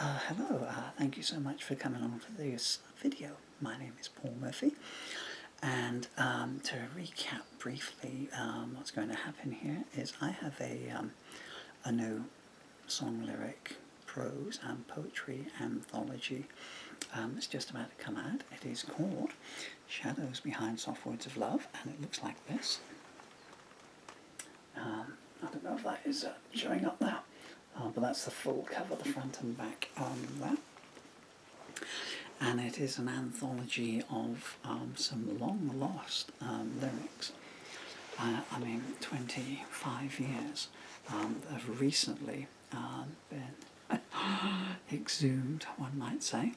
Hello, thank you so much for coming on for this video. My name is Paul Murphy, and to recap briefly, what's going to happen here is I have a new song lyric, prose and poetry anthology. It's just about to come out. It is called Shadows Behind Soft Words of Love, and it looks like this. I don't know if that is showing up now. But that's the full cover, the front and back there. And it is an anthology of some long-lost lyrics. 25 years have recently been exhumed, one might say.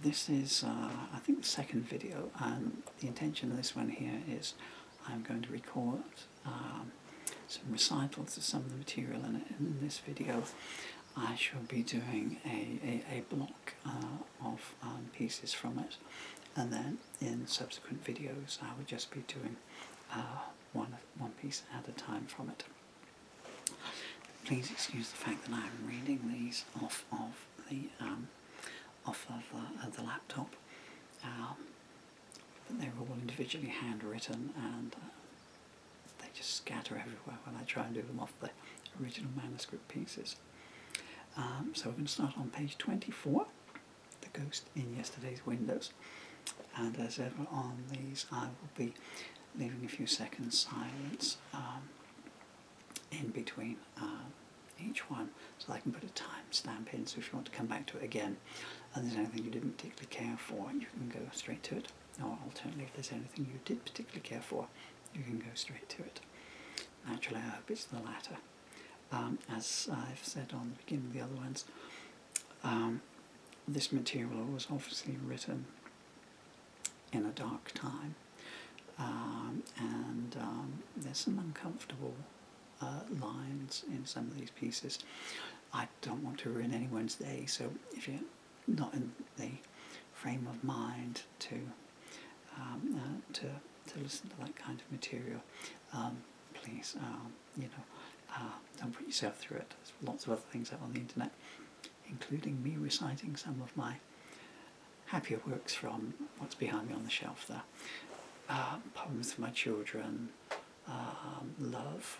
This is, I think, the second video, and the intention of this one here is I'm going to record some recitals of some of the material in it. And in this video I shall be doing a block of pieces from it, and then in subsequent videos I would just be doing one piece at a time from it. Please excuse the fact that I'm reading these off of the laptop, but they're all individually handwritten, and they just scatter everywhere when I try and do them off the original manuscript pieces. So we're going to start on page 24, The Ghost in Yesterday's Windows. And as ever on these, I will be leaving a few seconds silence in between each one, so I can put a timestamp in, so if you want to come back to it again and there's anything you didn't particularly care for, you can go straight to it. Or alternatively, if there's anything you did particularly care for, you can go straight to it. Naturally, I hope it's the latter. As I've said on the beginning of the other ones, this material was obviously written in a dark time, and there's some uncomfortable lines in some of these pieces. I don't want to ruin anyone's day, so if you're not in the frame of mind to listen to that kind of material, please, don't put yourself through it. There's lots of other things out on the internet, including me reciting some of my happier works from what's behind me on the shelf there. Poems for my children, love,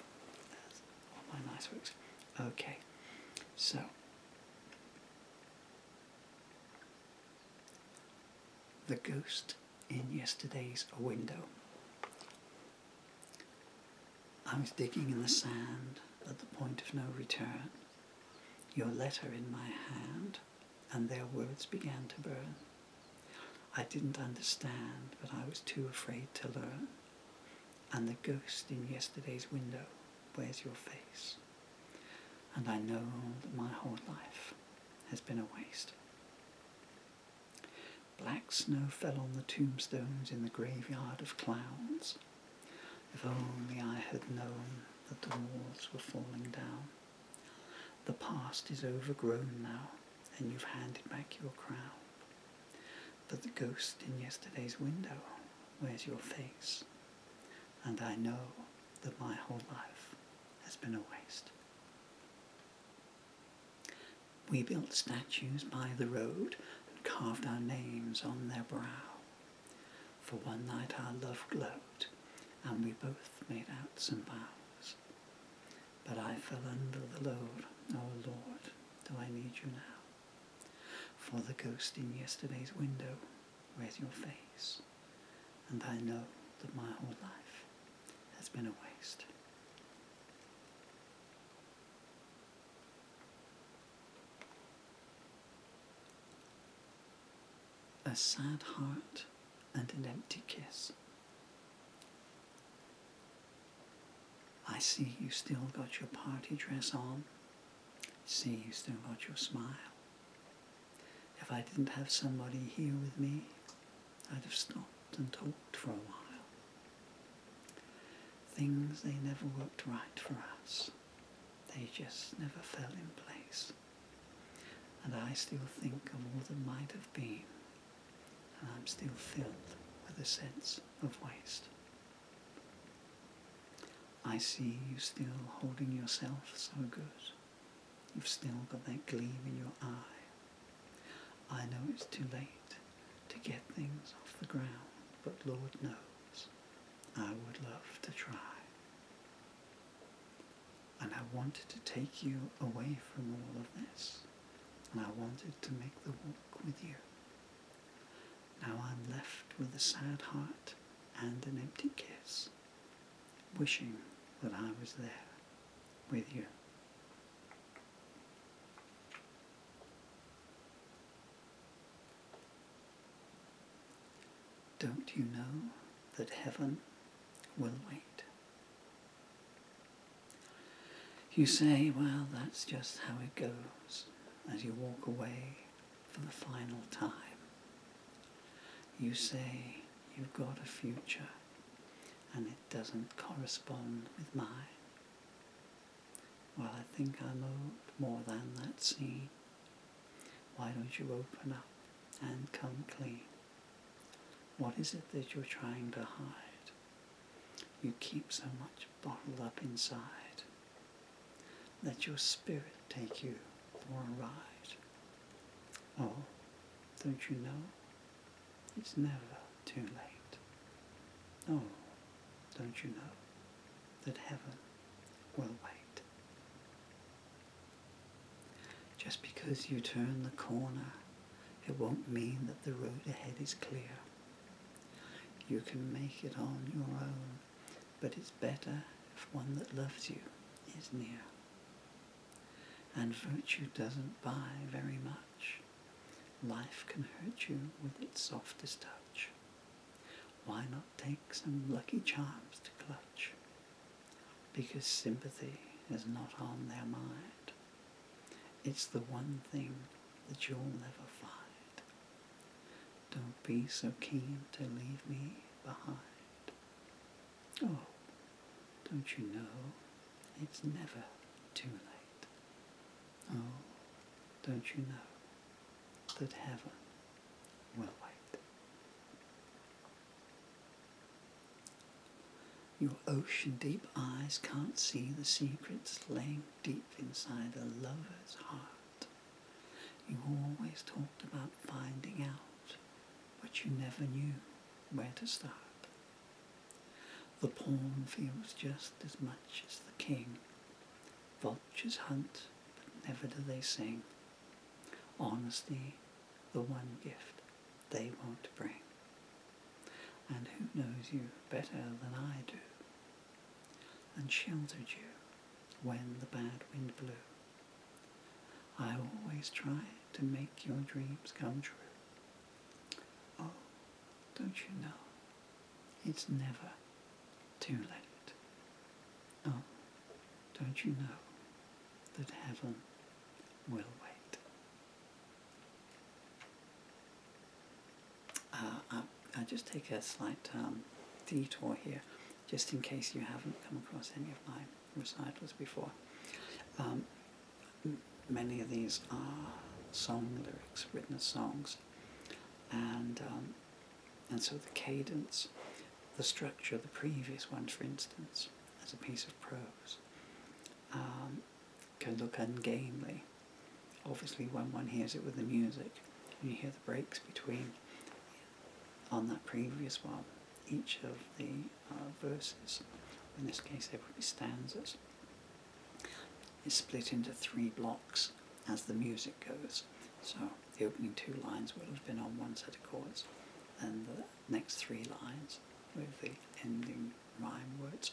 all my nice works. Okay, so The Ghost in Yesterday's Window. I was digging in the sand at the point of no return, your letter in my hand, and their words began to burn. I didn't understand, but I was too afraid to learn, and the ghost in yesterday's window wears your face, and I know that my whole life has been a waste. Black snow fell on the tombstones in the graveyard of clowns. If only I had known that the walls were falling down. The past is overgrown now, and you've handed back your crown. But the ghost in yesterday's window wears your face, and I know that my whole life has been a waste. We built statues by the road and carved our names on their brow. For one night our love glowed, and we both made out some vows. But I fell under the load, oh Lord, do I need you now? For the ghost in yesterday's window wears your face, and I know that my whole life has been a waste. A sad heart and an empty kiss. I see you still got your party dress on, see you still got your smile. If I didn't have somebody here with me, I'd have stopped and talked for a while. Things, they never worked right for us. They just never fell in place. And I still think of all that might have been, and I'm still filled with a sense of waste. I see you still holding yourself so good. You you've still got that gleam in your eye. I know it's too late to get things off the ground, but Lord knows I would love to try. And I wanted to take you away from all of this, and I wanted to make the walk with you. Now I'm left with a sad heart and an empty kiss, wishing that I was there with you. Don't you know that heaven will wait? You say, well, that's just how it goes as you walk away for the final time. You say you've got a future and it doesn't correspond with mine. Well, I think I'm owed more than that scene. Why don't you open up and come clean? What is it that you're trying to hide? You keep so much bottled up inside. Let your spirit take you for a ride. Oh, don't you know? It's never too late. Oh, don't you know that heaven will wait? Just because you turn the corner, it won't mean that the road ahead is clear. You can make it on your own, but it's better if one that loves you is near. And virtue doesn't buy very much. Life can hurt you with its softest touch. Why not take some lucky charms to clutch? Because sympathy is not on their mind. It's the one thing that you'll never find. Don't be so keen to leave me behind. Oh, don't you know it's never too late? Oh, don't you know that heaven will wait? Your ocean-deep eyes can't see the secrets laying deep inside a lover's heart. You always talked about finding out, but you never knew where to start. The pawn feels just as much as the king. Vultures hunt, but never do they sing. Honesty, the one gift they won't bring. And who knows you better than I do, and sheltered you when the bad wind blew. I always try to make your dreams come true. Oh, don't you know, it's never too late. Oh, don't you know that heaven will wait? I just take a slight detour here, just in case you haven't come across any of my recitals before. Many of these are song lyrics, written as songs, and so the cadence, the structure of the previous one, for instance, as a piece of prose, can look ungainly. Obviously, when one hears it with the music, and you hear the breaks between, on that previous one, each of the verses, in this case they would be stanzas, is split into 3 blocks as the music goes. So the opening 2 lines would have been on one set of chords, and the next 3 lines with the ending rhyme words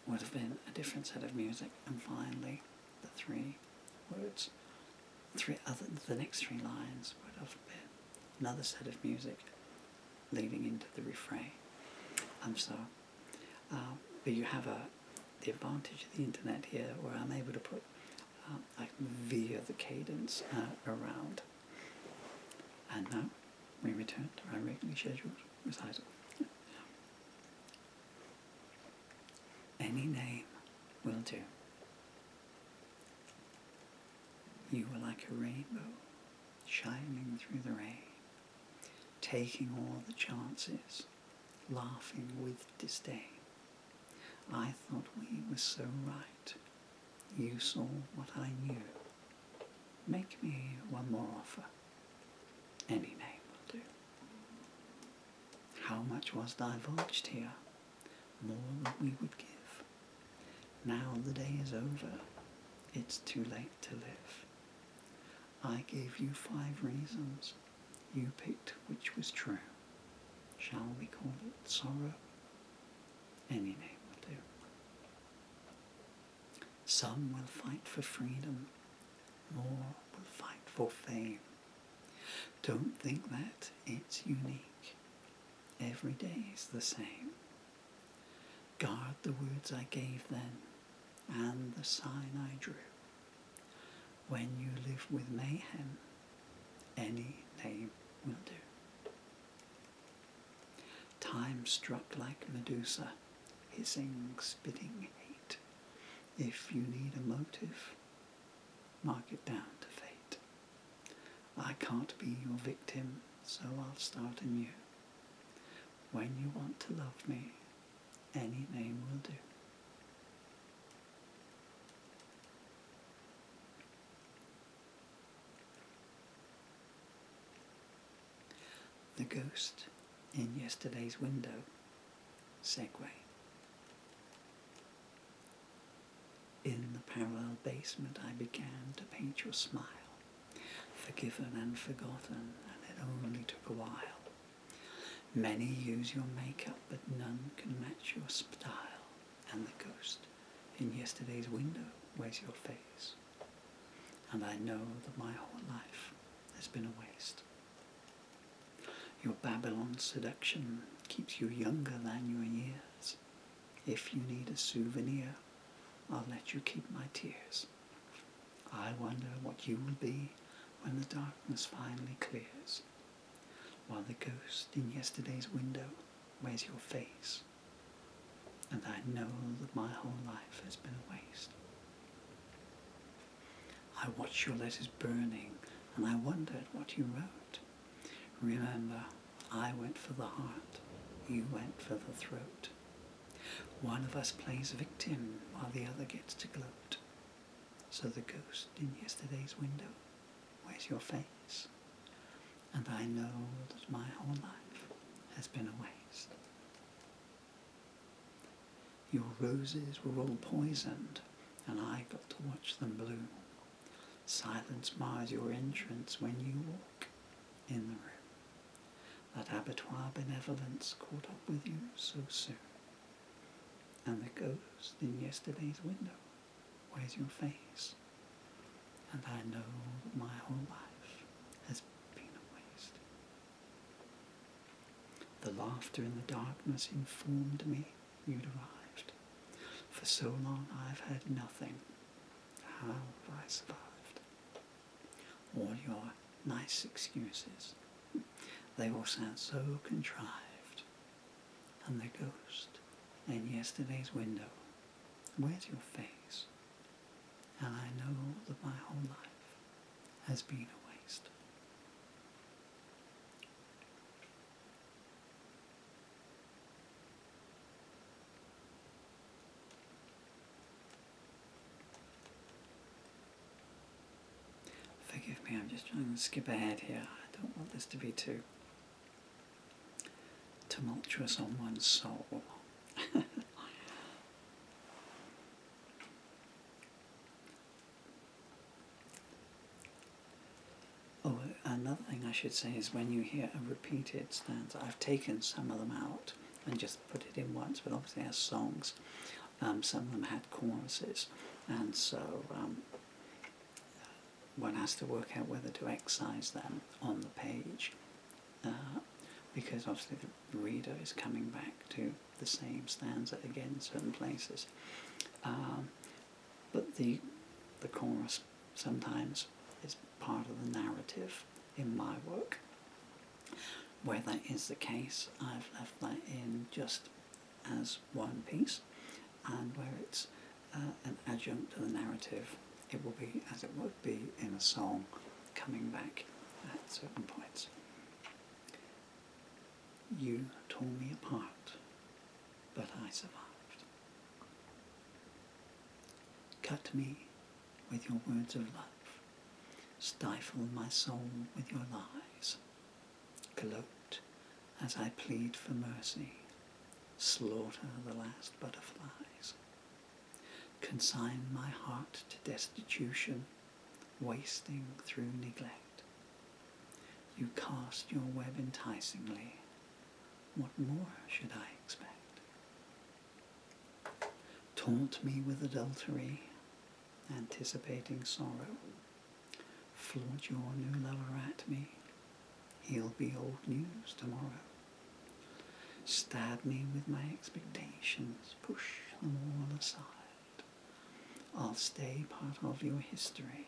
would have been a different set of music, and finally the 3 words, the next 3 lines would have been another set of music leading into the refrain. But you have the advantage of the internet here, where I'm able to put, I can veer the cadence around. And now we return to our regularly scheduled recital. Any name will do. You were like a rainbow shining through the rain, taking all the chances, laughing with disdain. I thought we were so right, You saw what I knew. Make me one more offer. Any name will do. How much was divulged here? More than we would give. Now the day is over. It's too late to live. I gave you 5 reasons. You picked which was true. Shall we call it sorrow? Any name will do. Some will fight for freedom. More will fight for fame. Don't think that it's unique. Every day is the same. Guard the words I gave then, and the sign I drew. When you live with mayhem, any name will do. Time struck like Medusa, hissing, spitting hate. If you need a motive, mark it down to fate. I can't be your victim, so I'll start anew. When you want to love me, any name will do. The ghost in yesterday's window. Segue. In the parallel basement I began to paint your smile, forgiven and forgotten, and it only took a while. Many use your makeup, but none can match your style, and the ghost in yesterday's window wears your face. And I know that my whole life has been a waste. Your Babylon seduction keeps you younger than your years. If you need a souvenir, I'll let you keep my tears. I wonder what you will be when the darkness finally clears, while the ghost in yesterday's window wears your face. And I know that my whole life has been a waste. I watch your letters burning, and I wondered what you wrote. Remember, I went for the heart, you went for the throat. One of us plays victim while the other gets to gloat. So the ghost in yesterday's window wears your face. And I know that my whole life has been a waste. Your roses were all poisoned, and I got to watch them bloom. Silence mars your entrance when you walk in the room. That abattoir benevolence caught up with you so soon. And the ghost in yesterday's window wears your face. And I know that my whole life has been a waste. The laughter in the darkness informed me you'd arrived. For so long I've had nothing. How have I survived? All your nice excuses, they all sound so contrived. And the ghost in yesterday's window wears your face. And I know that my whole life has been a waste. Forgive me, I'm just trying to skip ahead here. I don't want this to be too tumultuous on one's soul. Oh, another thing I should say is when you hear a repeated stanza, I've taken some of them out and just put it in once, but obviously as songs, some of them had choruses, and so one has to work out whether to excise them on the page, because obviously the reader is coming back to the same stanza again in certain places. But the chorus sometimes is part of the narrative in my work. Where that is the case, I've left that in just as one piece, and where it's an adjunct to the narrative, it will be as it would be in a song, coming back at certain points. You tore me apart, but I survived. Cut me with your words of love. Stifle my soul with your lies. Gloat as I plead for mercy. Slaughter the last butterflies. Consign my heart to destitution, wasting through neglect. You cast your web enticingly. What more should I expect? Taunt me with adultery, anticipating sorrow. Flaunt your new lover at me. He'll be old news tomorrow. Stab me with my expectations, push them all aside. I'll stay part of your history,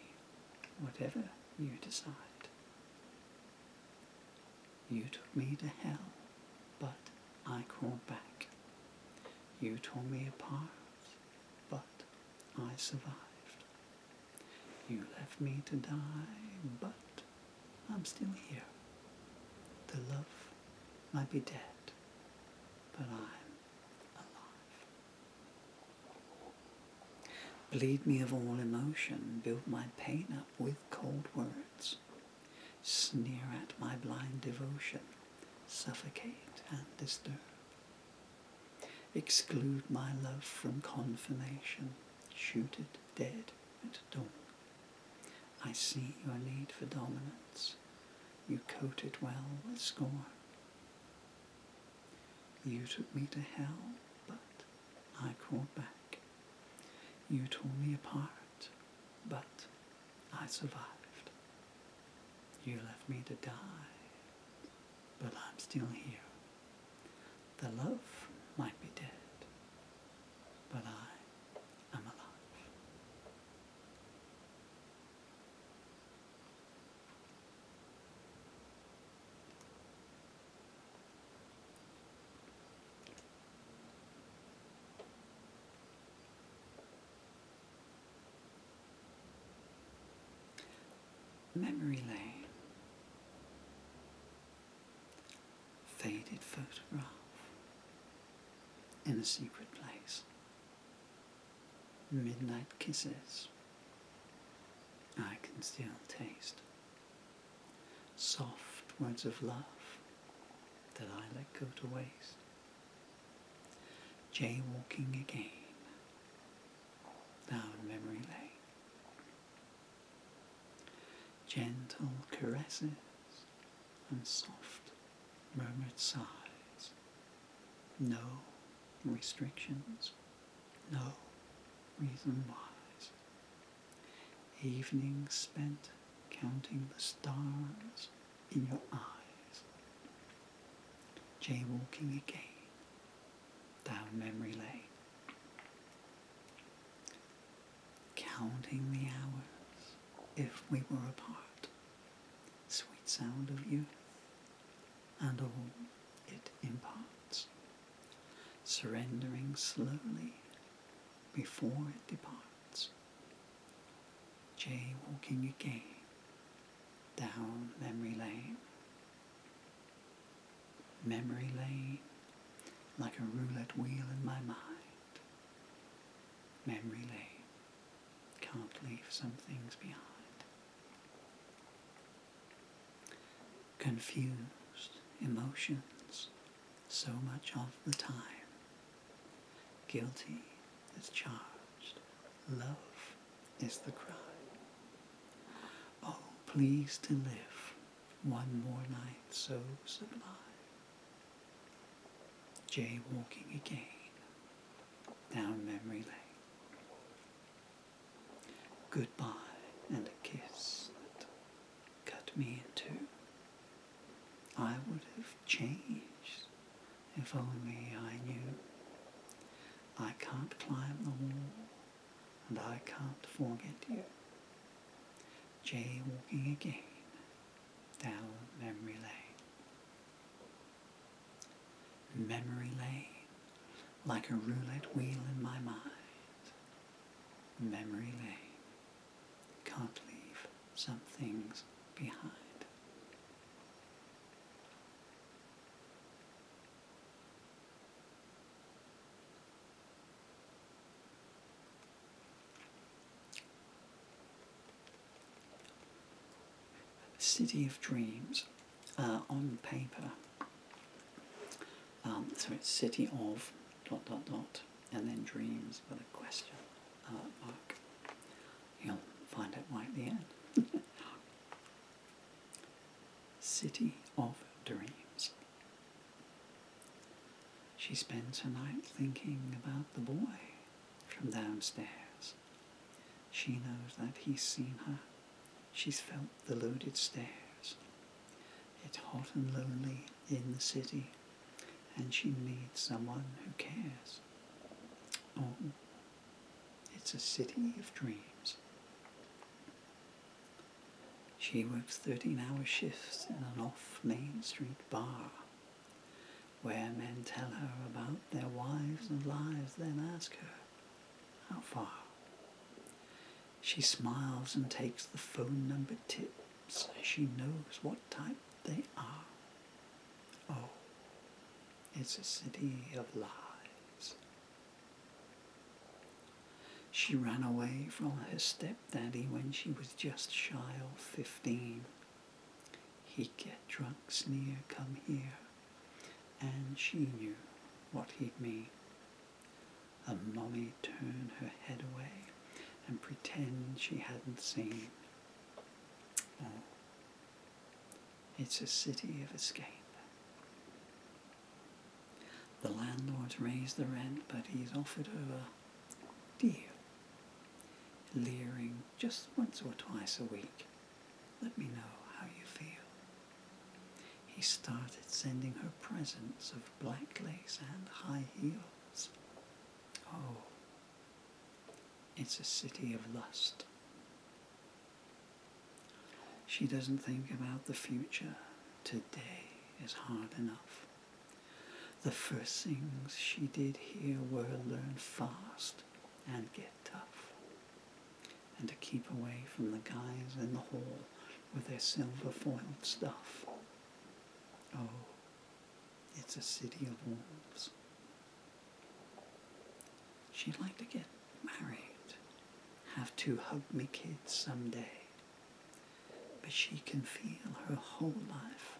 whatever you decide. You took me to hell, but I crawled back. You tore me apart, but I survived. You left me to die, but I'm still here. The love might be dead, but I'm alive. Bleed me of all emotion, build my pain up with cold words. Sneer at my blind devotion, suffocate and disturb. Exclude my love from confirmation, shoot it dead at dawn. I see your need for dominance, you coat it well with scorn. You took me to hell, but I crawled back. You tore me apart, but I survived. You left me to die, but I'm still here. The love might be dead, but I am alive. Memory lane. Faded photograph in a secret place. Midnight kisses I can still taste. Soft words of love that I let go to waste. Jaywalking again down memory lane. Gentle caresses and soft murmured sighs. No restrictions, no reason whys. Evenings spent counting the stars in your eyes. Jaywalking again down memory lane. Counting the hours if we were apart. Sweet sound of youth and all it imparts. Surrendering slowly before it departs. Jaywalking again down memory lane. Memory lane like a roulette wheel in my mind. Memory lane, can't leave some things behind. Confused emotions so much of the time. Guilty is charged, love is the cry. Oh, please to live one more night so sublime. Jaywalking again down memory lane. Goodbye and a kiss that cut me in two. I would have changed if only I knew. I can't climb the wall and I can't forget you. Jaywalking again down memory lane. Memory lane like a roulette wheel in my mind. Memory lane, can't leave some things behind. City of Dreams on paper. So it's city of ... and then dreams with a question mark. You'll find it right at the end. City of Dreams. She spends her night thinking about the boy from downstairs. She knows that he's seen her. She's felt the loaded stairs. It's hot and lonely in the city, and she needs someone who cares. Oh, it's a city of dreams. She works 13-hour shifts in an off-Main Street bar, where men tell her about their wives and lives, then ask her, how far? She smiles and takes the phone number tips. She knows what type they are. Oh, it's a city of lies. She ran away from her stepdaddy when she was just shy of 15. He'd get drunk, sneer, come here, and she knew what he'd mean. A mommy turned her head away and pretend she hadn't seen. Oh, it's a city of escape. The landlord's raised the rent, but he's offered her a deal, leering just once or twice a week. Let me know how you feel. He started sending her presents of black lace and high heels. Oh, it's a city of lust. She doesn't think about the future. Today is hard enough. The first things she did here were learn fast and get tough, and to keep away from the guys in the hall with their silver-foiled stuff. Oh, it's a city of wolves. She'd like to get married, have 2 hug-me kids someday, but she can feel her whole life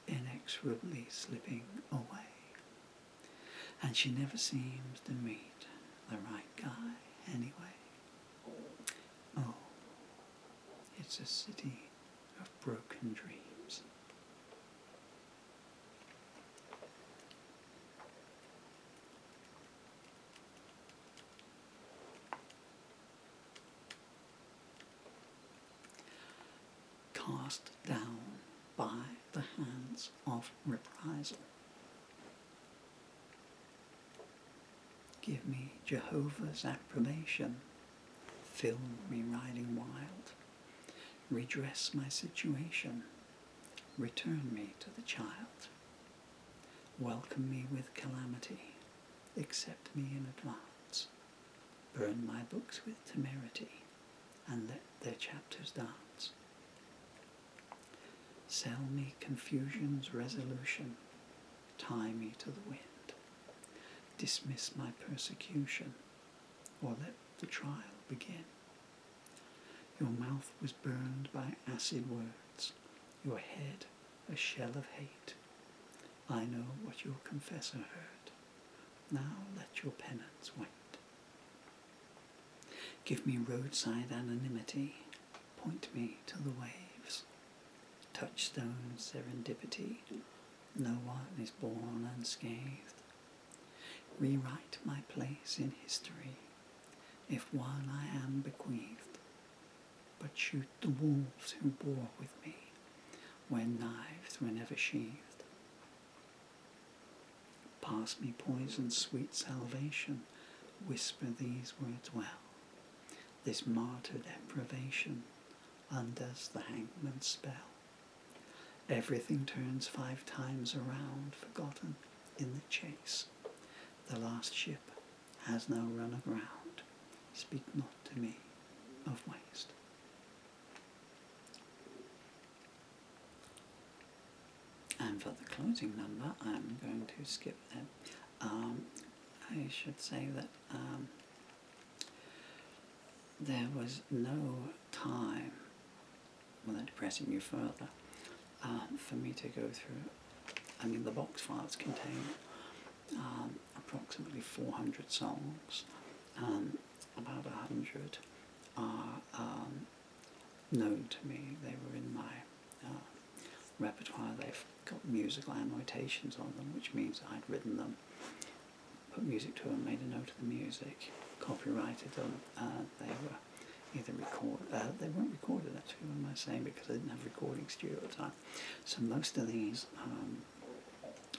inexorably slipping away, and she never seems to meet the right guy anyway. Oh, it's a city of broken dreams. Cast down by the hands of reprisal. Give me Jehovah's approbation. Fill me riding wild. Redress my situation. Return me to the child. Welcome me with calamity. Accept me in advance. Burn my books with temerity, and let their chapters dance. Sell me confusion's resolution. Tie me to the wind. Dismiss my persecution, or let the trial begin. Your mouth was burned by acid words, your head a shell of hate. I know what your confessor heard. Now let your penance wait. Give me roadside anonymity. Point me to the waves. Touchstone serendipity. No one is born unscathed. Rewrite my place in history, if one I am bequeathed. But shoot the wolves who bore with me, when knives were never sheathed. Pass me poison, sweet salvation, whisper these words well. This martyr deprivation undoes the hangman's spell. Everything turns 5 times around, forgotten in the chase. The last ship has now run aground. Speak not to me of waste. And for the closing number, I'm going to skip that. I should say that there was no time when the pressing you further, for me to go through. I mean, the box files contain approximately 400 songs. About 100 are known to me. They were in my repertoire. They've got musical annotations on them, which means I'd written them, put music to them, made a note of the music, copyrighted them. They were either they weren't recorded actually, what am I saying, because I didn't have a recording studio at the time. So most of these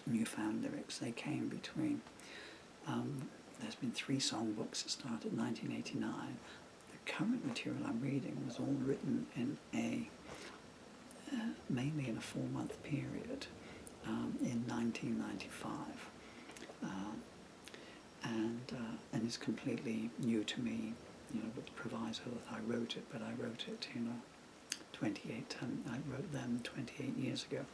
newfound lyrics, they came between, there's been 3 songbooks that started in 1989. The current material I'm reading was all written in mainly in a 4-month period, in 1995. And it's completely new to me, with the proviso that I wrote it, but I wrote it, 28, I wrote them 28 years ago.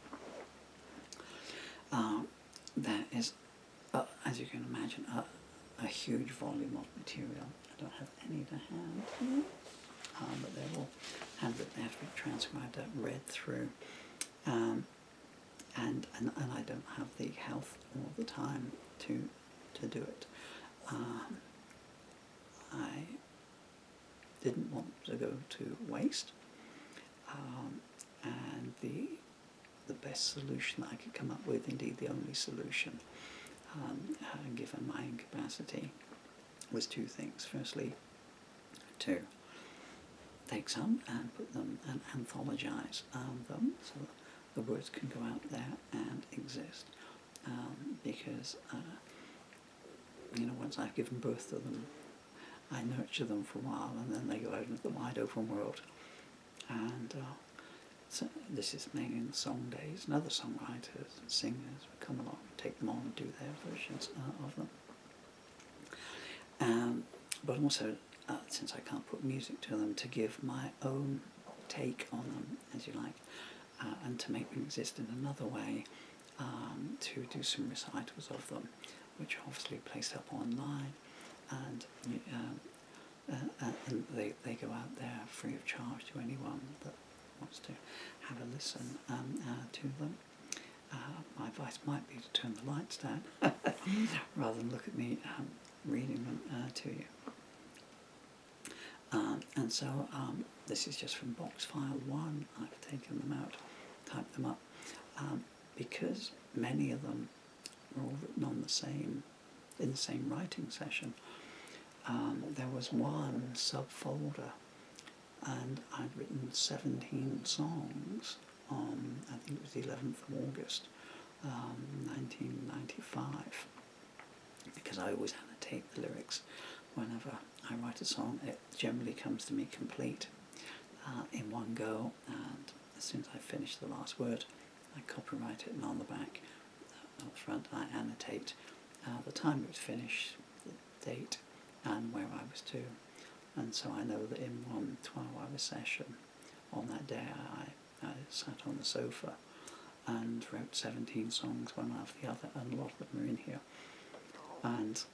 There is, as you can imagine, a huge volume of material. I don't have any to hand here, but they're all handwritten. They have to be transcribed out, read through, and I don't have the health or the time to do it. I didn't want to go to waste, and the best solution I could come up with, indeed the only solution, given my incapacity, was 2 things. Firstly, to take some and put them and anthologize them so that the words can go out there and exist, because once I've given birth to them, I nurture them for a while and then they go out into the wide open world. And so this is mainly in the song days, and other songwriters and singers would come along and take them on and do their versions of them. But also, since I can't put music to them, to give my own take on them, as you like, and to make them exist in another way, to do some recitals of them, which are obviously placed up online, and they go out there free of charge to anyone that wants to have a listen to them. My advice might be to turn the lights down rather than look at me reading them to you. And so this is just from box file 1. I've taken them out, typed them up, because many of them were all written on in the same writing session. There was one subfolder, and I'd written 17 songs on, I think it was the 11th of August, 1995, because I always annotate the lyrics. Whenever I write a song, it generally comes to me complete in one go, and as soon as I finish the last word, I copyright it, and on the back, on the front, I annotate the time it was finished, the date, and where I was to. And so I know that in one 12-hour session on that day, I sat on the sofa and wrote 17 songs, one after the other, and a lot of them are in here. And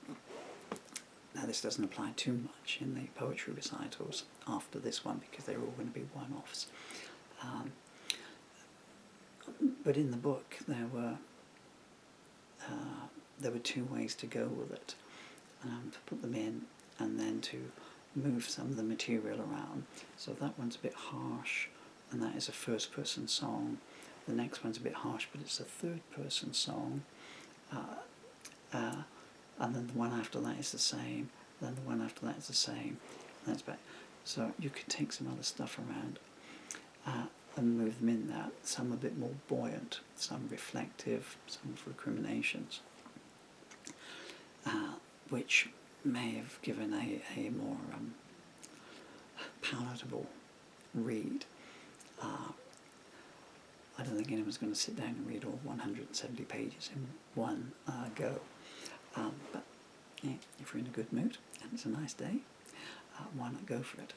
now this doesn't apply too much in the poetry recitals after this one, because they're all going to be one-offs. But in the book, there were 2 ways to go with it. To put them in, and then to move some of the material around. So that one's a bit harsh, and that is a first-person song. The next one's a bit harsh, but it's a third-person song. And then the one after that is the same. Then the one after that is the same. And that's back. So you could take some other stuff around and move them in there. Some a bit more buoyant, some reflective, some recriminations, which may have given a more palatable read. I don't think anyone's going to sit down and read all 170 pages in one go. But yeah, if you're in a good mood and it's a nice day, why not go for it?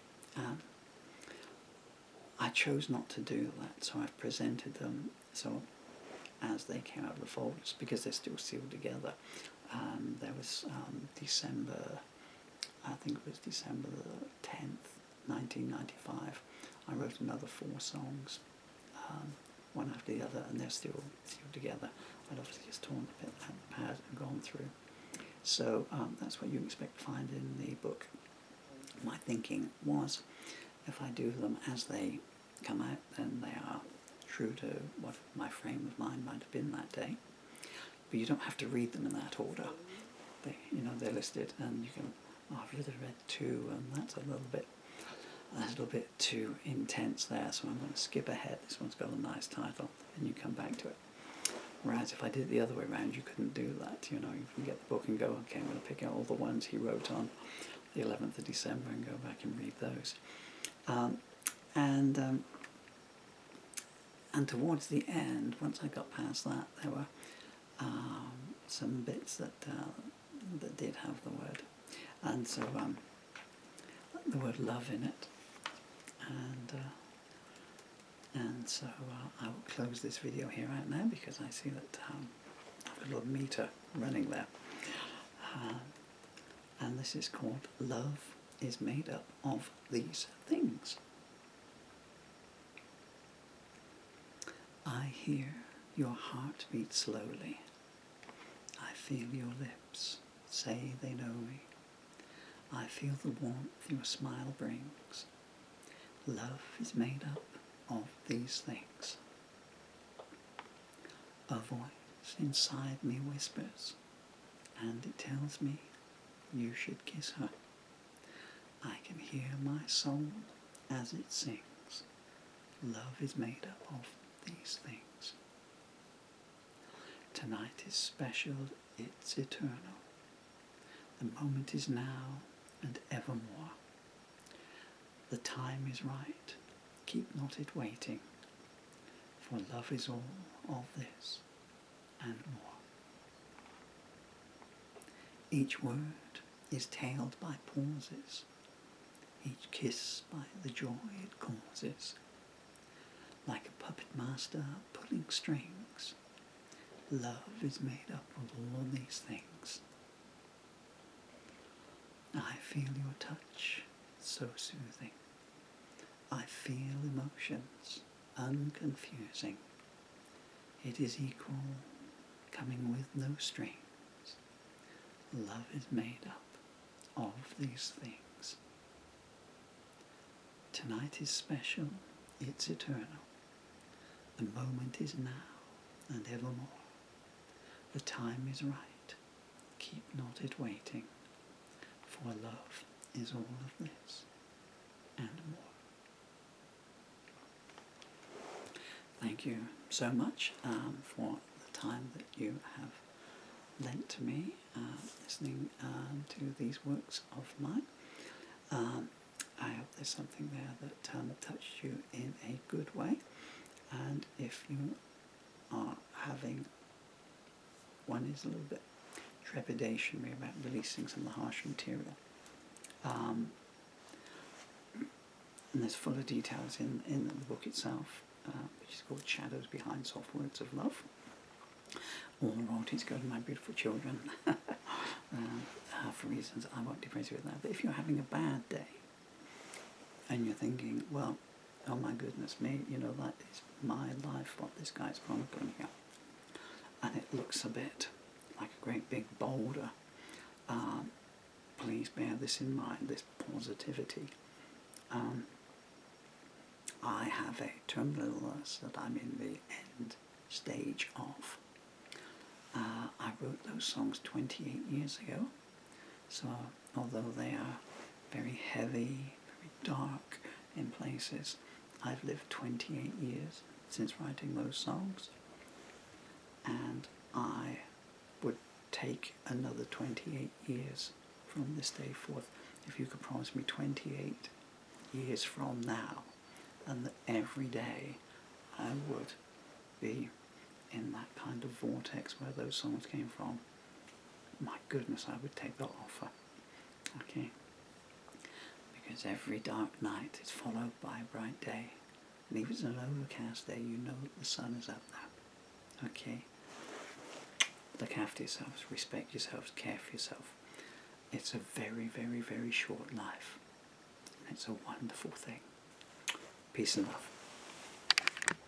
I chose not to do that, so I've presented them so as they came out of the folders, because they're still sealed together. There was December, I think it was December the 10th, 1995, I wrote another 4 songs one after the other, and they're still together. I'd obviously just torn the pad and gone through. So that's what you expect to find in the book. My thinking was, if I do them as they come out, then they are true to what my frame of mind might have been that day. But you don't have to read them in that order. They're listed, and you can. Oh, I've really read 2, and that's a little bit too intense there. So I'm going to skip ahead. This one's got a nice title, and you come back to it. Whereas if I did it the other way around, you couldn't do that. You can get the book and go, okay, I'm going to pick out all the ones he wrote on the 11th of December and go back and read those. And towards the end, once I got past that, there were some bits that did have the word, and so the word love in it, and so I will close this video here right now, because I see that I've got a little meter running there, and this is called Love is Made Up of These Things. I hear your heart beat slowly. I feel your lips say they know me. I feel the warmth your smile brings. Love is made up of these things. A voice inside me whispers, and it tells me you should kiss her. I can hear my soul as it sings. Love is made up of these things. Tonight is special, it's eternal. The moment is now and evermore. The time is right, keep not it waiting, for love is all of this and more. Each word is tailed by pauses, each kiss by the joy it causes. Like a puppet master pulling strings, love is made up of all these things. I feel your touch, so soothing. I feel emotions, unconfusing. It is equal, coming with no strings. Love is made up of these things. Tonight is special, it's eternal. The moment is now and evermore. The time is right, keep not it waiting, for love is all of this and more. Thank you so much for the time that you have lent to me listening to these works of mine. I hope there's something there that touched you in a good way. And if you are having, one is a little bit trepidation about releasing some of the harsh material. And there's fuller details in the book itself, which is called Shadows Behind Soft Words of Love. All the royalties go to my beautiful children, for reasons I won't depress you with that. But if you're having a bad day, and you're thinking, well, oh my goodness me, that is my life, what this guy's chronicling here. And it looks a bit like a great big boulder. Please bear this in mind, this positivity. I have a terminal illness that I'm in the end stage of. I wrote those songs 28 years ago, so although they are very heavy, very dark in places, I've lived 28 years since writing those songs, and I would take another 28 years from this day forth if you could promise me 28 years from now, and that every day I would be in that kind of vortex where those songs came from. My goodness, I would take that offer. Okay? Because every dark night is followed by a bright day. And if it's an overcast day, you know that the sun is up now. Okay? Look after yourselves, respect yourselves, care for yourself. It's a very, very, very short life. And it's a wonderful thing. Peace and love.